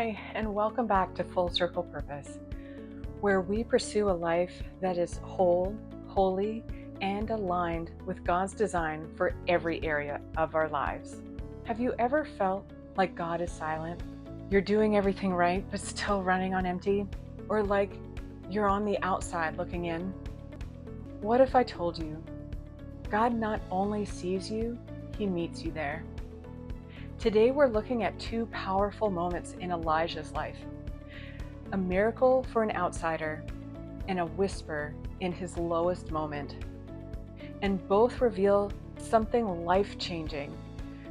Hi, and welcome back to Full Circle Purpose, where we pursue a life that is whole, holy, and aligned with God's design for every area of our lives. Have you ever felt like God is silent? You're doing everything right, but still running on empty? Or like you're on the outside looking in? What if I told you, God not only sees you, He meets you there. Today we're looking at two powerful moments in Elijah's life. A miracle for an outsider and a whisper in his lowest moment. And both reveal something life-changing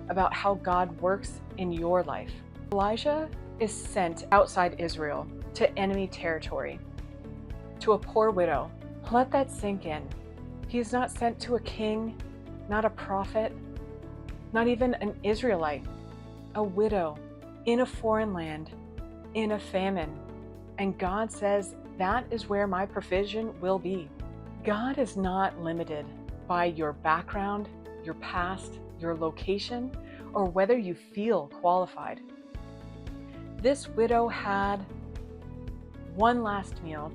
about how God works in your life. Elijah is sent outside Israel to enemy territory, to a poor widow. Let that sink in. He is not sent to a king, not a prophet, not even an Israelite. A widow in a foreign land, in a famine. And God says, that is where my provision will be. God is not limited by your background, your past, your location, or whether you feel qualified. This widow had one last meal,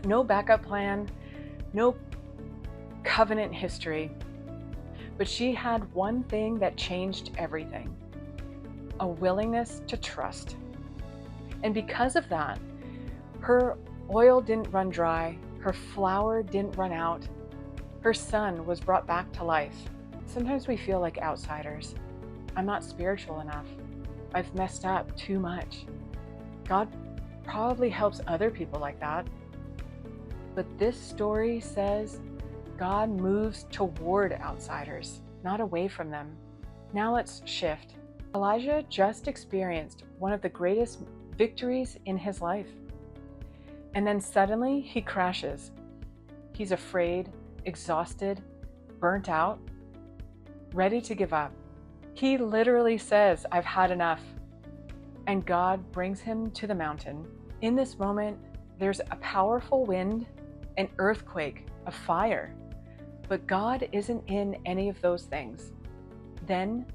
no backup plan, no covenant history, but she had one thing that changed everything. A willingness to trust. And because of that, her oil didn't run dry, her flour didn't run out, her son was brought back to life. Sometimes we feel like outsiders. I'm not spiritual enough. I've messed up too much. God probably helps other people like that. But this story says God moves toward outsiders, not away from them. Now let's shift. Elijah just experienced one of the greatest victories in his life. And then suddenly he crashes. He's afraid, exhausted, burnt out, ready to give up. He literally says, I've had enough. And God brings him to the mountain. In this moment, there's a powerful wind, an earthquake, a fire. But God isn't in any of those things. Then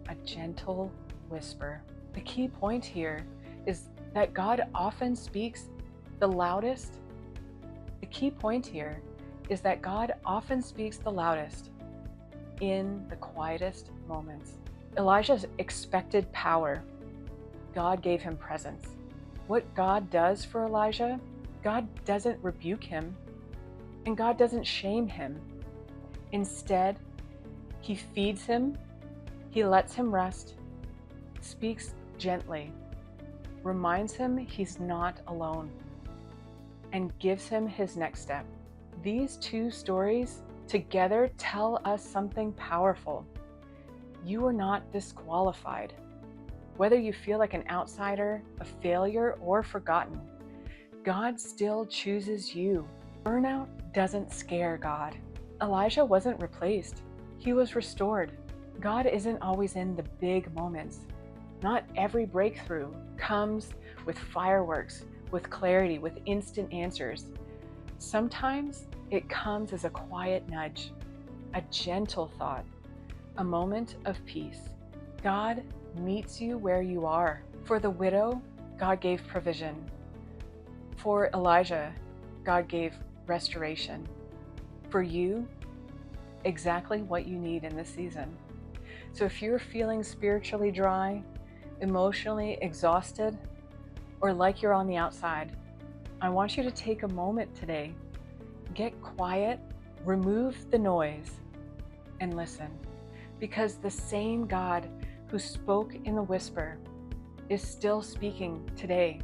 a gentle whisper. The key point here is that God often speaks the loudest. The key point here is that God often speaks the loudest in the quietest moments. Elijah expected power. God gave him presence. What God does for Elijah, God doesn't rebuke him, and God doesn't shame him. Instead, He feeds him, He lets him rest, speaks gently, reminds him he's not alone, and gives him his next step. These two stories together tell us something powerful. You are not disqualified. Whether you feel like an outsider, a failure, or forgotten, God still chooses you. Burnout doesn't scare God. Elijah wasn't replaced. He was restored. God isn't always in the big moments. Not every breakthrough comes with fireworks, with clarity, with instant answers. Sometimes it comes as a quiet nudge, a gentle thought, a moment of peace. God meets you where you are. For the widow, God gave provision. For Elijah, God gave restoration. For you, exactly what you need in this season. So if you're feeling spiritually dry, emotionally exhausted, or like you're on the outside, I want you to take a moment today, get quiet, remove the noise, and listen. Because the same God who spoke in the whisper is still speaking today.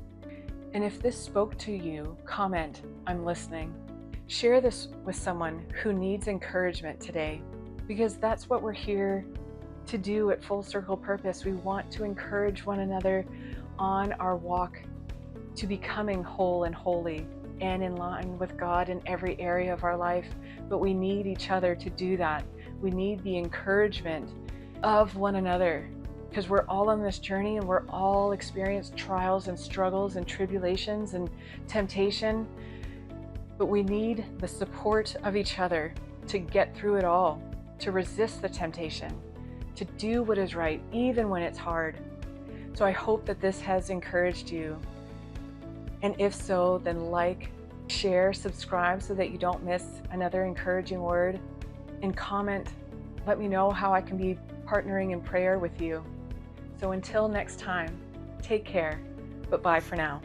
And if this spoke to you, comment, I'm listening. Share this with someone who needs encouragement today, because that's what we're here to do at Full Circle Purpose. We want to encourage one another on our walk to becoming whole and holy and in line with God in every area of our life. But we need each other to do that. We need the encouragement of one another, because we're all on this journey and we're all experiencing trials and struggles and tribulations and temptation. But we need the support of each other to get through it all, to resist the temptation, to do what is right, even when it's hard. So I hope that this has encouraged you. And if so, then like, share, subscribe so that you don't miss another encouraging word, and comment. Let me know how I can be partnering in prayer with you. So until next time, take care, but bye for now.